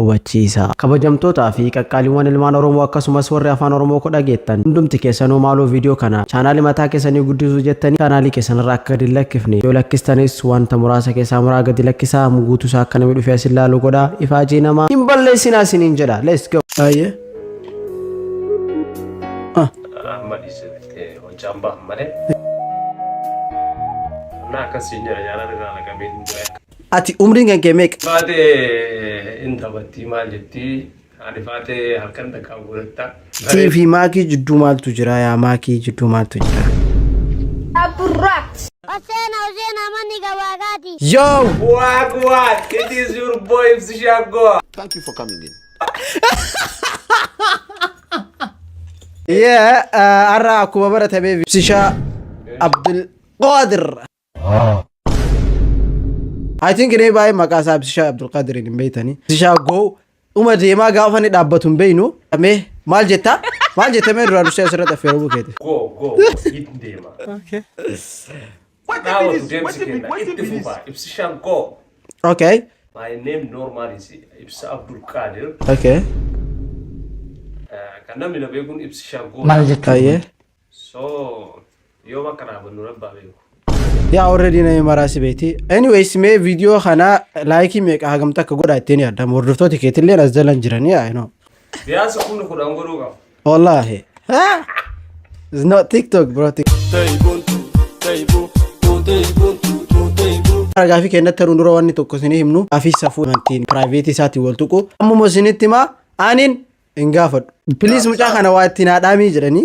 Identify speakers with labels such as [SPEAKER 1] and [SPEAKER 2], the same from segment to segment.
[SPEAKER 1] hubachiisa. Kabajamtootaa fi qaqqaaliiwwan ilmaan Oromoo akkasumas warri afaan Oromoo ko dhageettan hundumti keessanuu maaloo viidiyoo kana chaanaalii mataa keessanii guddisuu jettanii chaanaalii keessanirraa akka gadi lakkifne yoo lakkistanis wanta muraasa keessaa muraa gadi lakkisaa guutuusaa akka namni dhufee asin laalu godhaa ifaajii namaa hin balleessinaa isiniin jedha. Let's go. Aye.
[SPEAKER 2] Jamba mare na kasinya yana daga lagamin
[SPEAKER 1] ati umrin ganke mek
[SPEAKER 2] fate inta batti maljetti ani fate halkan da kagurta
[SPEAKER 1] TV maki jiddu maltu jira ya maki jiddu maltu jira
[SPEAKER 3] Abdurat Osena mani gawagati
[SPEAKER 1] yo
[SPEAKER 2] what it is your boy Zishago.
[SPEAKER 4] Thank you for coming in.
[SPEAKER 1] Yeah, أرى أكو ببرة تبي سيشا عبد القادر. I think إني باي مكاسب سيشا عبد القادر إني بيتاني. سيشا go وما ديما قافني دابتهم بينو. أمي مال جتا مين رانوسيا سرت أفيرو كده.
[SPEAKER 2] Go it dema.
[SPEAKER 1] Okay.
[SPEAKER 2] Now to them second. If Sisha go.
[SPEAKER 1] Okay.
[SPEAKER 2] My name normally is Ibsa Abdul Qadir.
[SPEAKER 1] Okay.
[SPEAKER 2] Karena mina begun Ibsa go.
[SPEAKER 1] Mal jeta ye.
[SPEAKER 2] So yo makana banura babe.
[SPEAKER 1] Yeah, already na marasi beti. Anyways, me video khana like me ka hagam tak goda iteni ada mordofto tiketille nazdalan jirani I know.
[SPEAKER 2] Biasa kun khudan goruga.
[SPEAKER 1] Wallahi. It's not TikTok, bro. Gaafi kennat tarundura wanni tokko sini himnu afi safu mantiin private isaati waltuqu ammoo sinitti ma anin ingafad please mucaa kana waatti na dhaami jedhani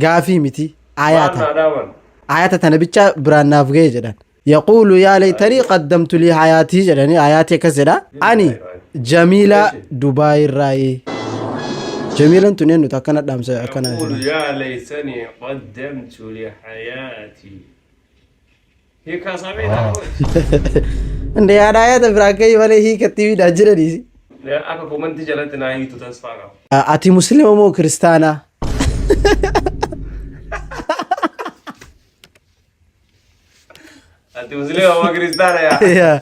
[SPEAKER 1] gaafi miti ayata tana bicha brannaaf gee jedhan yaqulu ya laytani qaddamtu li hayati jedhani ayati kaseda ani jamila dubai rai جميل أنتوا نينو تكنا دام سا كنا
[SPEAKER 2] يا ليتني قدمت لحياتي هي كاسامي
[SPEAKER 1] عندي أنا تبراكي ولا هي كتير داجرة دي
[SPEAKER 2] لا أنا كمان تجلت نايم تتصفى
[SPEAKER 1] أتي مسلم أو كريستانا
[SPEAKER 2] أنت مسلم أو كريستانا يا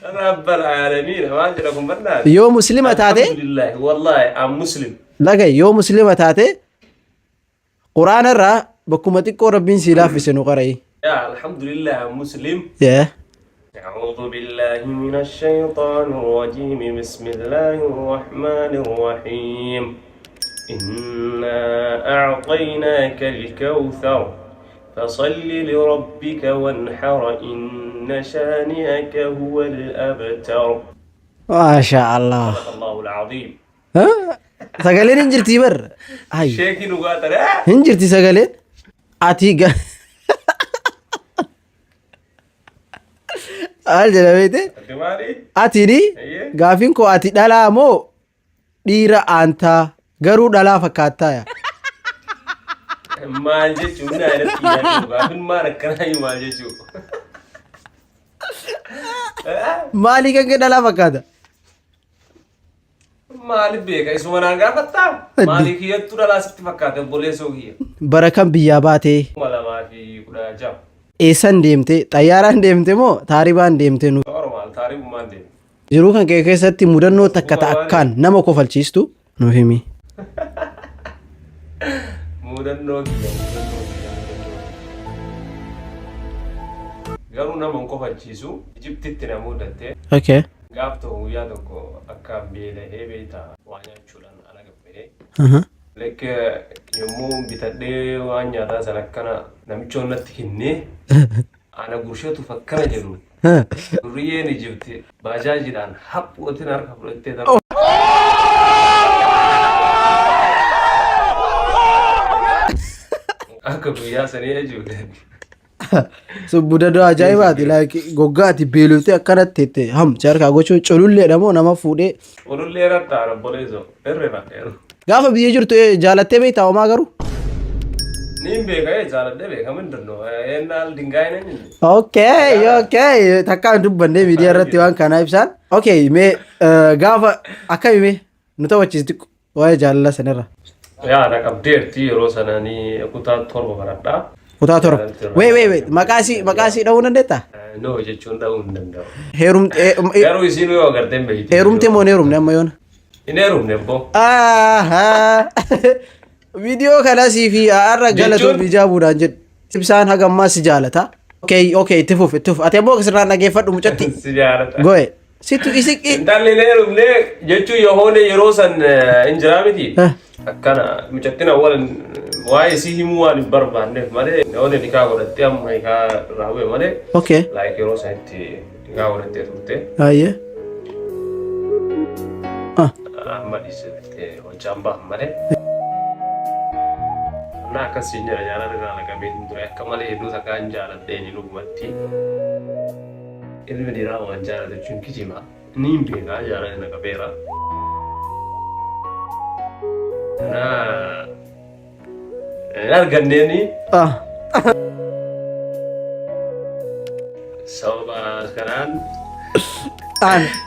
[SPEAKER 2] رب العالمين ما عندي لكم برنامج
[SPEAKER 1] يوم مسلمة تاتي
[SPEAKER 2] الحمد لله والله أنا مسلم
[SPEAKER 1] لا جاي يوم مسلمة تاتي قرآن الرا بكمتك ربين سلاف في سنقرأي
[SPEAKER 2] يا الحمد لله مسلم
[SPEAKER 1] يا
[SPEAKER 2] أعوذ بالله من الشيطان الرجيم بسم الله الرحمن الرحيم إنا أعطيناك الكوثر فصل لربك وانحر إن شانئك هو الأبتر
[SPEAKER 1] ما شاء الله
[SPEAKER 2] الله العظيم
[SPEAKER 1] ها سجلين إنجرتي بر هاي
[SPEAKER 2] شيخي نقاتل
[SPEAKER 1] إنجرتي سجلين أتيجا أرجع بيته أتيني غافين كو أتي دلا مو ديرا أنتا غرو دلا فكاتا يا
[SPEAKER 2] مالجي چونا يا غافين ما ركنا مالجي چو
[SPEAKER 1] مالي كان دلا فكاتا
[SPEAKER 2] مالي بيك اسمه نانغا بتا مالي كي تو دلا سكت فكاتا بولي سوغي
[SPEAKER 1] بركم بياباتي
[SPEAKER 2] ولا ما في كدا جام
[SPEAKER 1] eessan deemte xayyaaraan deemte moo taaribaan deemte nu
[SPEAKER 2] normal taarib maan deem
[SPEAKER 1] jiruu kan kee keessatti mudannoo takka akkaan nama kofalchiistu nu himi
[SPEAKER 2] mudannoo garuu nama kofalchiisu Ijiptitti na mudatte
[SPEAKER 1] okay
[SPEAKER 2] gaaf ta'u guyyaa tokko akka beela'ee beektaa waan nyaachuudhaan ala gabbee like yommuu bitadhee waan nyaataa sana akkana namichoon natti hinnee ana gursheetu fakkana jedhu durriyyeen Ijipti baajaajiidhaan haphuutiin harka fudhattee ta'a. Akka guyyaa sanii jechuudha.
[SPEAKER 1] Subbudadoo ajaa'ibaati like goggaati beelutee akkanatti itti hamsi harkaa gochuun cululleedha moo nama fuudhee
[SPEAKER 2] culullee rattaara boleesoo irree rakkeeru.
[SPEAKER 1] gaafa biyya jirtu jaalattee beektaa homaa garuu
[SPEAKER 2] niin beeka jaaladhee beeka mindannoo eennaal dingaayina inni.
[SPEAKER 1] Okay takkaan dubbannee miidiyaa irratti waan kana ibsaan okay mee gaafa akkami mee nu taphachiisti waa'ee jaalala sanarra.
[SPEAKER 2] Yaa na qabdeerti yeroo sananii kutaa torba baradhaa.
[SPEAKER 1] kutaa torba. Wait maqaasii dha'uu dandeettaa?
[SPEAKER 2] No jechuun dha'uu hin danda'u.
[SPEAKER 1] Heerumte
[SPEAKER 2] Garuu isin yoo agartee hin beektu.
[SPEAKER 1] heerumte moo hin heerumne amma yoona?
[SPEAKER 2] Hin heerumne abboo.
[SPEAKER 1] Viidiyoo kanasii fi har'a galatoon ijaabuudhaan jedhu. Ibsaan haga ammaa si jaalata. Okay itti fuf. Ati ammoo sirnaan dhageeffadhu mucatti.
[SPEAKER 2] Si jaalata.
[SPEAKER 1] Goe. Situ isi
[SPEAKER 2] Intalli hin heerumne jechuun yohoone yeroo san hin jiraa miti. Akkana mucattiin awwalan waa'ee isii himuu waan hin barbaanneef malee yohoone nikaa godhattee amma nikaa raawwe malee.
[SPEAKER 1] Okay.
[SPEAKER 2] Like yeroo sanitti nikaa godhattee turte.
[SPEAKER 1] Ayyee.
[SPEAKER 2] Amma dhiisettee hojjaan bahan malee. Naa akkasiin jira jaalala irraa naqamee hin ture akka malee hedduu takkaan jaaladhee ni dhugumatti. Ilmi dhiiraa waan jaalatu jechuun kijima ni hin beekaa jaalala naqabeera. Hin arganneeni sababa kanaan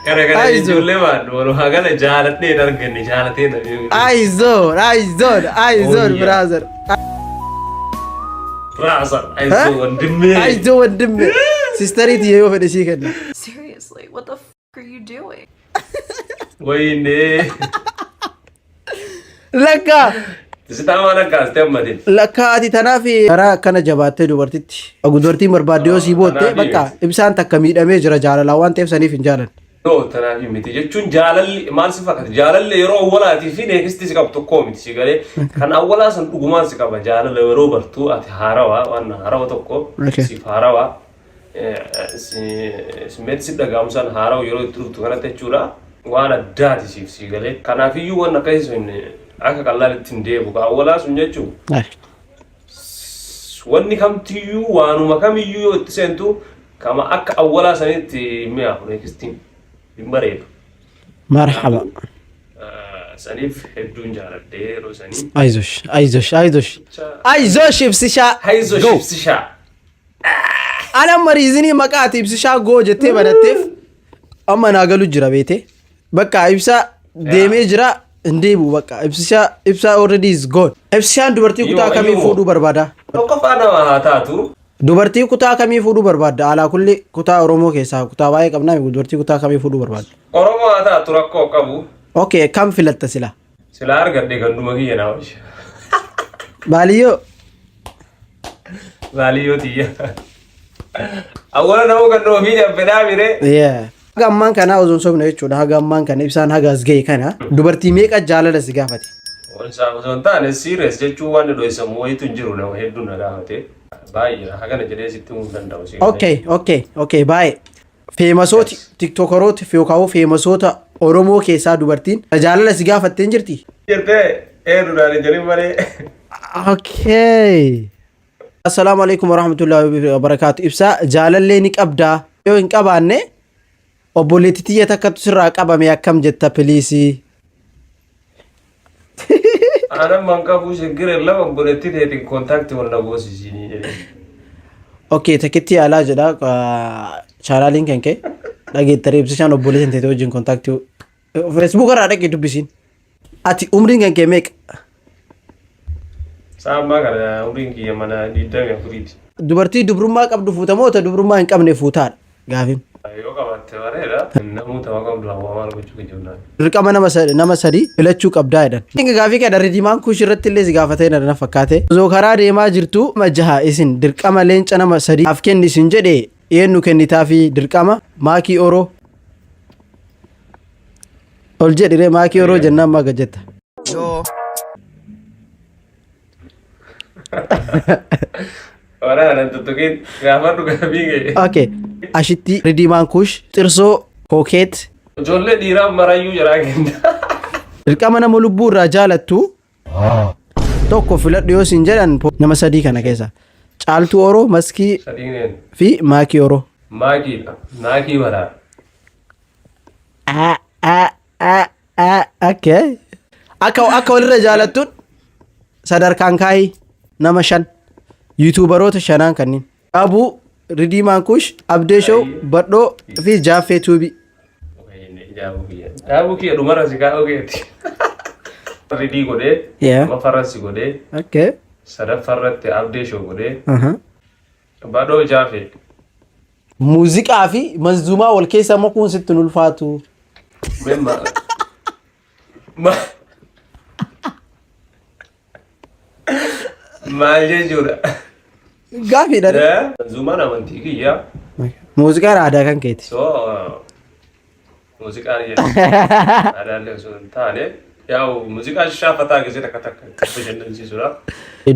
[SPEAKER 2] gara ijoollee waan walumaa gala jaaladhee hin arganne jaalatee
[SPEAKER 1] Aizoon brother.
[SPEAKER 2] Aizo
[SPEAKER 1] wandimme. Sisteriiti yoo fedhe sii kenna.
[SPEAKER 4] Seriously, what the are you doing?
[SPEAKER 2] Wayne.
[SPEAKER 1] Lakka.
[SPEAKER 2] Sitama lakka stemmatin.
[SPEAKER 1] Lakka ati tanaaf karaa akkana jabaattee dubartitti. Dubartiin barbaadde yoo sii bootte bakka ibsaan takka miidhamee jira jaalalaa waan ta'eef saniif hin jaalan.
[SPEAKER 2] No tanaaf miti jechuun jaalalli maal si fakkaata jaalalli yeroo awwalaatii fi neekisti si qabu tokkoo miti si galee kan awwalaa san dhugumaan si qaba jaalala yeroo bartuu ati haarawaa waan haarawaa tokko siif haarawaa simeeti si dhagaamsan haarawa yeroo itti dhuftu kanatti jechuudha waan addaati siif si galee kanaafiyyuu waan akkasii sun akka qallaalitti hin deebu ka awwalaa sun jechuun wanni kamtiyyuu waanuma kamiyyuu yoo itti seentu kama akka awwalaa sanitti mi'aafu neekistiin bareedu.
[SPEAKER 1] Marhaba.
[SPEAKER 2] Saniif hedduun jaaladhee yeroo sanii.
[SPEAKER 1] Aizosh ibsishaa.
[SPEAKER 2] Aizosh ibsishaa.
[SPEAKER 1] Ana mariizinii maqaa ati ibsishaa goo jettee badatteef amma naa galu jira beete. Bakka ibsaa deemee jira hin deebi'u bakka ibsaa already is gone. Ibsishaan dubartii kutaa kamii fuudhuu barbaada?
[SPEAKER 2] Tokkoffaa nama haa taatu.
[SPEAKER 1] Dubartii kutaa kamii fuudhuu barbaadda? Alaa kulli kutaa Oromoo keessaa kutaa baay'ee qabnaa dubartii kutaa kamii fuudhuu barbaadda?
[SPEAKER 2] Oromoo haa taatu rakkoo qabu.
[SPEAKER 1] Okay, kam filatta sila?
[SPEAKER 2] Sila argadde ganduma kiyya naa hoji.
[SPEAKER 1] Baaliyyoo?
[SPEAKER 2] Baaliyyoo tiyya. Awwala nama ganduma ofii jabbedhaa mire.
[SPEAKER 1] Haga ammaan kana osoo hin sobne jechuudha. Haga ammaan kana ibsaan haga as ga'e kana dubartii meeqa jaalala si gaafate?
[SPEAKER 2] Osoo hin taane serious jechuun waan dho'isamu wayitu hin jiru nama hedduun na gaafate. Baay'ee hagana jedhee sitti himuu danda'u.
[SPEAKER 1] Okay, baay'ee. Feemasooti tiktokerooti yookaan feemasoota Oromoo keessaa dubartiin jaalala si gaafattee hin jirti?
[SPEAKER 2] Jirtee eeruudhaan hin jirin malee.
[SPEAKER 1] Okay. Assalaamu alaikum warahmatullahi wabarakatuh. Ibsaa jaalallee ni qabdaa yoo hin qabaanne obboleettii tiyya takkatu sirraa qabame akkam jetta piliisii.
[SPEAKER 2] Ana mankabu shigire lama obboleettii teetiin kontaaktii wal dhabuusisiinii jedhee.
[SPEAKER 1] Okay, takkitti yaalaa jedha chaanaaliin kan kee dhageettare ibsishaan obboleettiin teetee wajjin kontaaktii Facebook irraa dhaqee dubbisiin. Ati umriin kan kee meeqa?
[SPEAKER 2] Saammaa kana umriin kiyya mana 24ti.
[SPEAKER 1] Dubartii dubrummaa qabdu fuutamoo ta'e dubrummaa hin qabne fuutaadha gaafin.
[SPEAKER 2] Yoo qabatte bareeda namoota waan qabdu hawaa maal gochuu kijibnaan.
[SPEAKER 1] Dirqama nama sadii filachuu qabdaa jedhan. Inni gaafii kana ridimaan kuush irratti illee si gaafatee na fakkaate. Osoo karaa deemaa jirtu majaha isin dirqama leenca nama sadii af kenni isin jedhee eenyu kennitaa fi dirqama maakii oroo. Ol jedhire maakii oroo jennaan maga jetta.
[SPEAKER 2] Waraana tuttuqiin gaafadhu gaafii ga'e.
[SPEAKER 1] Okay. Ashitti ridimaan kuush xirsoo kookeet.
[SPEAKER 2] Ijoollee dhiiraa marayyuu jiraa kenna.
[SPEAKER 1] Dirqama nama lubbuu irraa jaalattu tokko filadhu yoo isin jedhan nama sadii kana keessa. Caaltuu Oroo, Maskii fi Maakii Oroo.
[SPEAKER 2] Maakiidha. Maakii waraana.
[SPEAKER 1] Okay. Akka walirra jaalattuun sadarkaan kaayii nama 5 yuutuubaroota 5 kanneen. Abuu Ridimaan Kuush, Abdee Show, Badhoo fi Jaaffee Tuubii.
[SPEAKER 2] Jaabuu kiyya dhumara si kaa ogeeti. Ridii godhee, mafarransi godhee, sadaffirratti abdee shogodee badoo jaafe
[SPEAKER 1] muuziqaa fi manzuumaa wal keessa makuun sitti ulfaatu
[SPEAKER 2] memma maal jechuudha
[SPEAKER 1] gaafii dha
[SPEAKER 2] manzuumaan amantii kiyya
[SPEAKER 1] muuziqaan aadaa kan keeti
[SPEAKER 2] so muuziqaan jedhama aadaalee osoo hin taane yaa'u muuziqaa shaafataa gisee takka takka bashannansiisudha.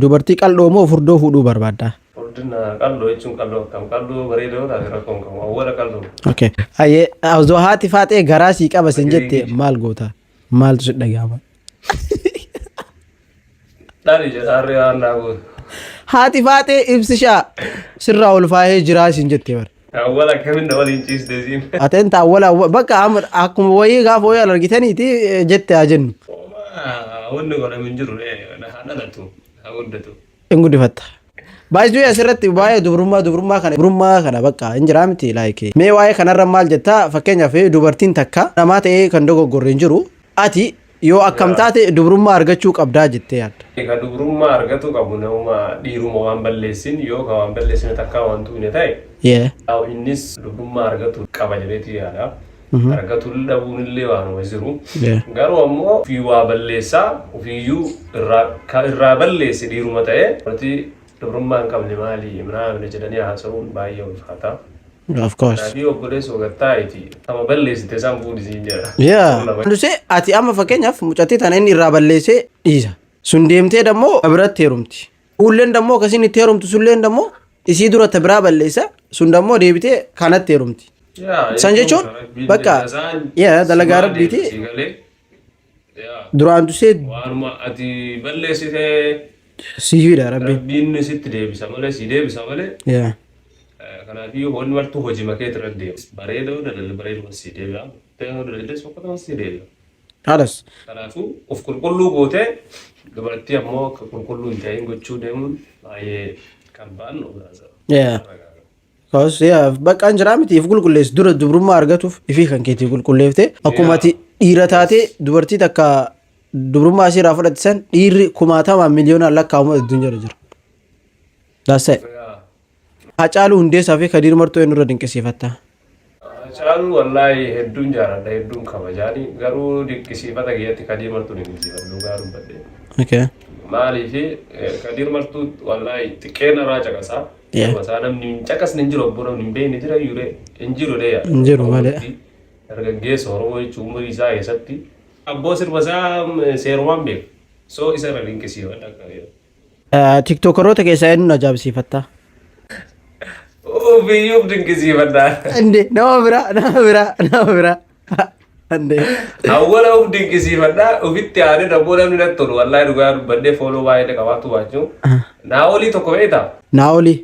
[SPEAKER 1] Dubartii qal'oo moo furdoo fuudhuu barbaadda?
[SPEAKER 2] Furdina qal'oo jechuun qal'oo kam qal'oo bareedoo taate rakkoon qabu awwaala qal'oo.
[SPEAKER 1] Okay. Ayyee osoo haati faatee garaa sii qaba sin jette maal goota? Maaltu si dhagahama?
[SPEAKER 2] Dharii jedhaarree waan naagoota.
[SPEAKER 1] Haati faatee ibsishaa sirraa ol faayee jiraa sin jettee bara.
[SPEAKER 2] Awwaala kamiin waliin ciiste siin.
[SPEAKER 1] Ateen awwaala bakka akkuma wayii gaafa wayii argitaniiti jette haa jennu.
[SPEAKER 2] Wanni godhame hin jiru dhalatu haa guddatu.
[SPEAKER 1] Hin guddifatta. Baay'ee asirratti waa'ee dubrummaa kana bakka hin jiraa miti laayikee. Mee waa'ee kanarra maal jettaa fakkeenyaaf dubartiin takka namaa ta'ee kan dogoggorre hin jiru ati yoo akkam taate dubrummaa argachuu qabdaa jettee yaadda.
[SPEAKER 2] Ka dubrummaa argatu qabu nama dhiiruma waan balleessin yoo ka waan balleessin takka waan tuune ta'e. Innis dubrummaa argatu qaba jedheeti yaada. Argatu dhabuun illee waan jiru. Garuu ammoo ofii waa balleessaa ofiiyyuu irraa balleessi dhiiruma ta'e wanti dubrummaa hin qabne maali manaamne jedhanii haasa'uun baay'ee ulfaata.
[SPEAKER 1] Of course.
[SPEAKER 2] Nabii obboleessa ogattaa'eeti ama balleessite isaan fuudhisiin jedha.
[SPEAKER 1] Dusee ati amma fakkeenyaaf mucattii tana inni irraa balleessee dhiisa. Sun deemtee dammoo biratti heerumti. Fuulleen dammoo akkasiin itti heerumtu sulleen dammoo isii duratti biraa balleessa sun dammoo deebitee kanatti heerumti. San jechuun bakka dalagaa rabbiiti duraan dusee
[SPEAKER 2] waanuma ati balleessitee
[SPEAKER 1] siifiidha rabbiin.
[SPEAKER 2] Rabbiin sitti deebisa malee si deebisa malee. Kanaafii wanni martuu hojii makee irra deema. Bareedoo dalal bareedoo si deebi'a. Ta'ee dalal sokkota si deebi'a.
[SPEAKER 1] Halas.
[SPEAKER 2] Kanaafuu of qulqulluu gootee dubartii ammoo qulqulluu hin ta'in gochuu deemuun baay'ee kan ba'an oolaa.
[SPEAKER 1] Bakka an jiraa miti if qulqulleessu dura dubrummaa argatuuf ifii kan keetii qulqulleefte akkuma ati dhiira taatee dubartii takka dubrummaa asii irraa fudhatisan dhiirri kumaatamaan miliyoonaan lakkaa'amu addunyaa jira. Daasa'e. Hacaaluu Hundeessaa fi Kadiir Martuu eenyurra dinqisiifatta?
[SPEAKER 2] Hacaaluu wallaahi hedduun jaaladha hedduun kabajaani garuu dinqisiifata kiyyatti Kadiir Martuu dinqisiifadhu gaaruu badde. Maaliif Kadiir Martuu wallaahi xiqqeen irraa caqasaa. Masaa namni hin caqasne hin jiru obbo namni hin beekne jira yure hin jiru dee.
[SPEAKER 1] Hin jiru malee.
[SPEAKER 2] Dargaggeessa Oromoo jechuun umurii isaa keessatti abboo sirba isaa seerumaan beeku. So isa irra dinqisiifadha.
[SPEAKER 1] Tiktookaroota keessaa eenyuun ajaa'ibsiifatta?
[SPEAKER 2] Biyyuuf dinqisiifadha.
[SPEAKER 1] Inde nama biraa.
[SPEAKER 2] Awwala uf dinqisiifadha ufitti aanee dhaboo namni natti tolu wallaahi dhugaa dubbadhee fooloo baay'ee qabaatu baachuun. Naa'olii tokko beektaa?
[SPEAKER 1] Naa'olii.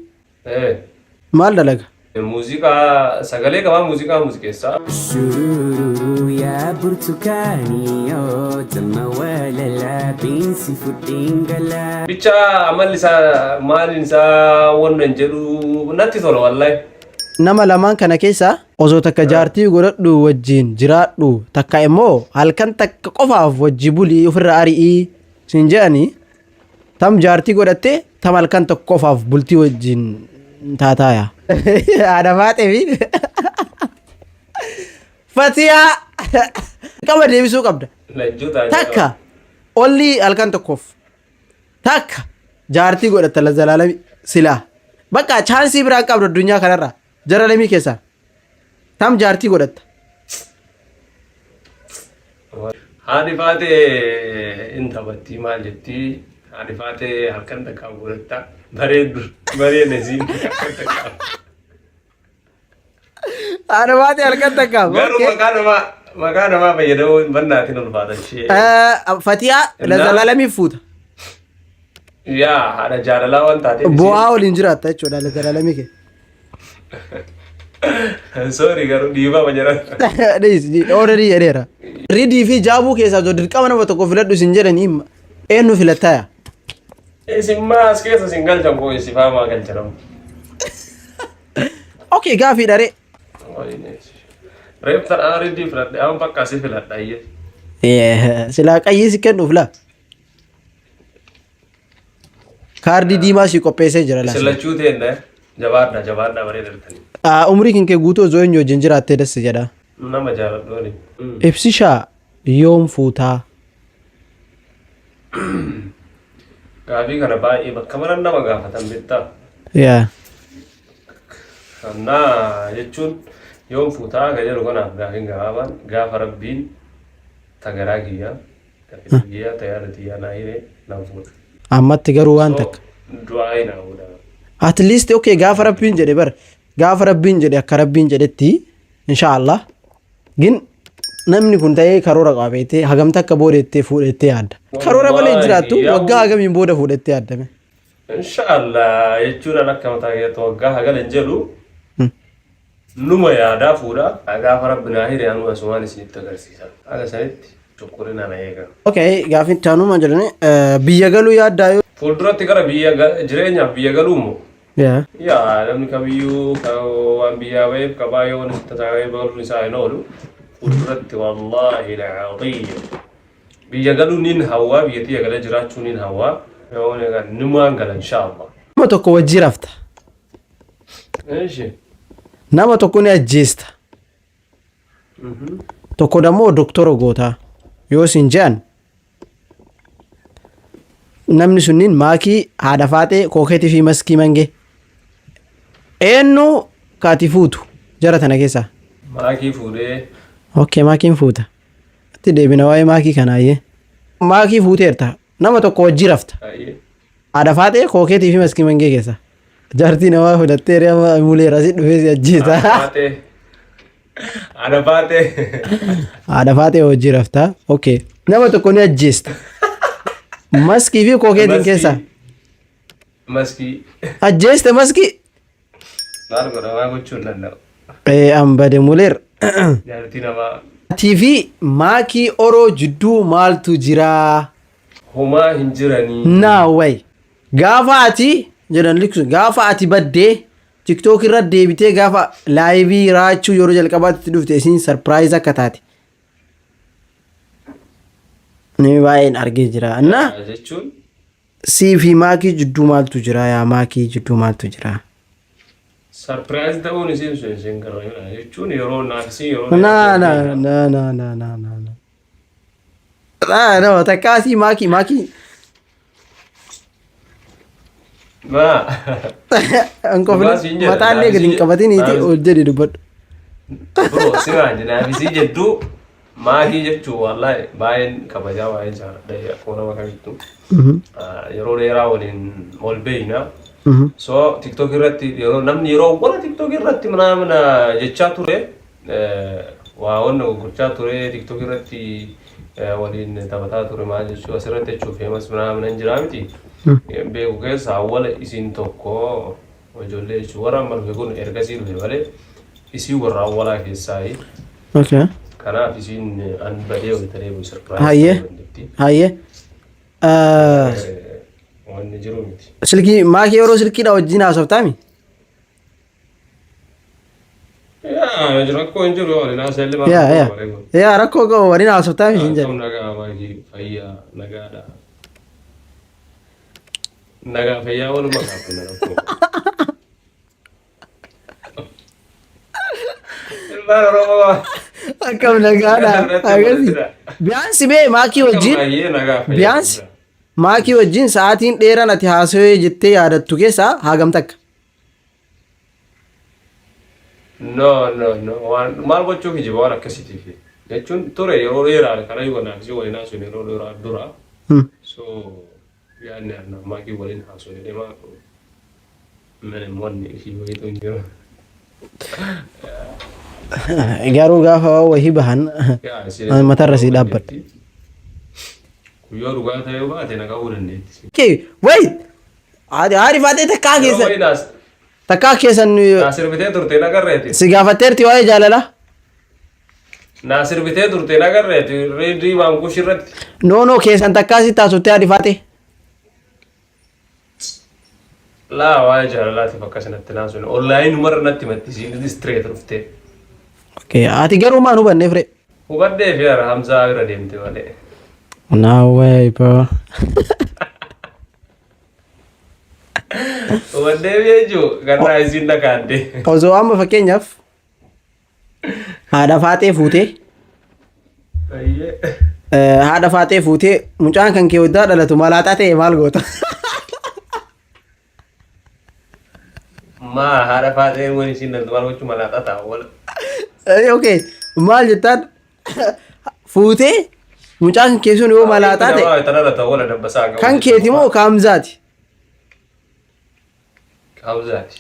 [SPEAKER 1] Maal dalaga?
[SPEAKER 2] Muuziqaa sagalee qabaa muuziqeessaa.
[SPEAKER 5] Shurururu yaa burtukaaniyoo damma walalaa binsi fudhiin galaa.
[SPEAKER 2] Bicha amalli isaa maaliin isaa wannan jedhu natti tola wallaahi.
[SPEAKER 1] Nama lamaan kana keessa osoo takka jaartii godhadhu wajjin jiraadhu takka immoo halkan takka qofaaf wajji bulii ofirra ari'ii sin jedhanii tam jaartii godhattee tam halkan tokko qofaaf bultii wajjin taataaya. Haadha faatee fi Fatiyaa qaba deebisuu qabda. Takka olli halkan tokkoof takka jaartii godhatta lazalaalami silaa bakka chaansii biraan qabdu addunyaa kanarraa jara lamii keessaa tam jaartii godhatta.
[SPEAKER 2] Haadhi faatee hin taphatti maal jettii? Haadhi faatee halkan takkaa godhatta bareedne siin halkan takkaa.
[SPEAKER 1] Haadha faatee halkan takkaa.
[SPEAKER 2] Garuu maqaa namaa fayyadamuu bannaatiin ulfaata ishee.
[SPEAKER 1] Fatiyaa lazalaalamiif fuuta.
[SPEAKER 2] Yaa haadha jaalalaa waan taateef.
[SPEAKER 1] Bu'aa waliin jiraatta jechuudha lazalaalamii kee.
[SPEAKER 2] Sorry garuu dhiibaa ma jiran.
[SPEAKER 1] Already jedheera. Ridii fi jaabuu keessaa osoo dirqama nama tokko filadhu isin jedhanii eenyu filattaaya?
[SPEAKER 2] Isin maas keessa isin galchan koo isifaa maa galchanamu.
[SPEAKER 1] Okay gaafii dharee.
[SPEAKER 2] Reef tanaa ridii filadhe amma bakka asii filadha iyyee.
[SPEAKER 1] Silaa qayyii si kennuuf laa. kaardii diimaa si qopheessee jira laata.
[SPEAKER 2] Sillachuu ta'e jabaadha bareedatanii.
[SPEAKER 1] Umrii kan kee guutuu osoo hin wajjin jiraattee dassi jedha.
[SPEAKER 2] Nama jaaladhu ani.
[SPEAKER 1] Ibsishaa yoom fuutaa?
[SPEAKER 2] Gaafii kana baay'ee bakka maran nama gaafatan bittaa.
[SPEAKER 1] Yaa.
[SPEAKER 2] Kannaa jechuun yoom fuutaa ka jedhu kanaaf gaafiin gabaabaan gaafa rabbiin tagaraa kiyyaa kiyyaa tayaada tiyyaa naa hiree nan fuudha.
[SPEAKER 1] Ammatti garuu waan takka.
[SPEAKER 2] Du'aa naa fuudha.
[SPEAKER 1] At least okay gaafa rabbiin jedhe bar gaafa rabbiin jedhe akka rabbiin jedhetti inshaallah gin namni kun ta'ee karoora qabeetee hagamta akka boodettee fuudhettee yaadda. Karoora malee jiraattu waggaa hagamiin booda fuudhettee yaaddame.
[SPEAKER 2] Inshaallah jechuun akka mataa keessatti waggaa hagana hin jedhu numa yaadaa fuudha gaafa rabbi naa hiree anu asumaan isinitti agarsiisa. Akka sanitti cukkurina na eega. Okay
[SPEAKER 1] gaafin taanuma jedhani biyya galuu yaaddaa yoo.
[SPEAKER 2] Fuulduratti gara jireenyaaf biyya galuu immoo. Yaa namni kamiyyuu waan biyyaa baheef qabaa yoo wani tasaawee baluun isaa hin oolu fuulduratti wallaahi la'aadiyya biyya galuu niin hawwaa biyyattii eegala jiraachuu niin hawwaa yoo numaan gala inshaallah.
[SPEAKER 1] Nama tokko wajjii rafta. Nama tokko ni ajjeesta. Tokko dammoo doktora gootaa yoo sin je'an namni sunniin maakii haadha faatee kookeetii fi maskii mangee eenyu kaati fuutu jara tana keessaa.
[SPEAKER 2] Maakii fuudhee.
[SPEAKER 1] Okay maakiin fuuta. Itti deebina waa'ee maakii kanaayyee. Maakii fuuteerta nama tokko wajjii rafta. Haadha faatee kookeetii fi maskii mangee keessa. Jaartii namaa fudhattee reema muleera si dhufee si ajjeesa. Haadha faatee wajjii rafta. Okay nama tokko ni ajjeesta. Maskii fi kookeetiin keessa.
[SPEAKER 2] Maskii.
[SPEAKER 1] Ajjeeste maskii.
[SPEAKER 2] Maal godha waa gochuun danda'u.
[SPEAKER 1] Ambade muleer.
[SPEAKER 2] Jaartii namaa.
[SPEAKER 1] TV maakii oroo jidduu maaltu jira?
[SPEAKER 2] Homaa hin jiranii.
[SPEAKER 1] Naa wayi. Gaafa ati jedhan liksu gaafa ati baddee TikTok irra deebitee gaafa laayivii raachuu yeroo jalqabaatti dhufte isin sarpiraayiz akka taate. Ni baay'een argee jira. Na
[SPEAKER 2] jechuun
[SPEAKER 1] sii fi maakii jidduu maaltu jira yaa maakii jidduu maaltu jira?
[SPEAKER 2] Sarpiraayiz ta'uun isin sun gargaara jechuun yeroo naafisii yeroo. No
[SPEAKER 1] takkaasii maakii. Mataallee gadi hin qabatin iti ol jedhi dubbadhu.
[SPEAKER 2] Bro simaa naafisii jedduu maakii jechuun wallahi baay'een kabajaa baay'een jaalladha akkuma nama kamittuu yeroo dheeraa waliin ol beeyna. So TikTok irratti yeroo wala TikTok irratti mana jechaa ture waa wanna gurgurchaa ture TikTok irratti waliin taphataa ture maal jechuu asirratti jechuuf famous mana hin jiraa miti. Beeku keessa awwala isin tokko ijoollee jechuun warra amma dhufe kun ergasii dhufe malee isii warra awwalaa keessaayi.
[SPEAKER 1] Okay.
[SPEAKER 2] Kanaaf isin an badee walitti deebi'u surprise.
[SPEAKER 1] Hayyee.
[SPEAKER 2] Wanni jiru miti.
[SPEAKER 1] Silkii maakii yeroo silkiidha wajjin haasoftaami?
[SPEAKER 2] Yaa rakkoo hin jiru waliin haasa'ellee
[SPEAKER 1] yaa rakkoo qabu waliin haasoftaami hin jedhu.
[SPEAKER 2] Nagaa maakii fayyaa nagaadha. Nagaa fayyaa waluma qabu rakkoo. Ilmaan Oromoo.
[SPEAKER 1] Akkam nagaadha. Biyaansi bee maakii wajjin. Biyaansi. Maakii wajjin sa'aatiin dheeraan ati haasawee jettee yaadattu keessaa hagam takka?
[SPEAKER 2] No. Maal gochuuf hijiba waan akkasiitiif. Jechuun ture yeroo dheeraa kana yoo naafisii waliin haasawee yeroo dheeraa dura. So yaadni maakii waliin haasawee deemaa wanni ishii wayiitu hin jiru.
[SPEAKER 1] Garuu gaafa wahii bahan matarra sii dhaabbadha.
[SPEAKER 2] Yoo dhugaa ta'ee baate na qabuu dandeetti.
[SPEAKER 1] Okay, wait. Aarifaatee takkaa keessan
[SPEAKER 2] Naasir bitee turte nagarreeti.
[SPEAKER 1] si gaafatteerti waa'ee jaalala?
[SPEAKER 2] Naasir bitee turte nagarreeti reedii baankush irratti.
[SPEAKER 1] No keessan takkaa si taasuttee aarifaatee?
[SPEAKER 2] Laa waa'ee jaalalaatiif akkasinatti naasuun onlaayin marra natti mattisiin straight dhuftee.
[SPEAKER 1] Okay, ati garuu maan hubannee fire?
[SPEAKER 2] Hubadhee fi ara Hamzaa bira deemte malee.
[SPEAKER 1] No way, bro.
[SPEAKER 2] Wadeebi'ee jiru garraa isin dhaqaadde.
[SPEAKER 1] osoo amma fakkeenyaaf haadha faatee fuutee haadha faatee fuutee mucaan kan kee waggaa dhalatu malaaxaa ta'e maal goota?
[SPEAKER 2] Maa haadha faatee wani isin dhaltu maal gochuu malaaxaa ta'a wala.
[SPEAKER 1] Okay, maal jettaan fuutee mucaan kee sun yoo malaaxaa ta'e
[SPEAKER 2] Tanarra ta'u wala dabbasaa.
[SPEAKER 1] kan keeti moo kaamzaati?
[SPEAKER 2] Kaawuzaati.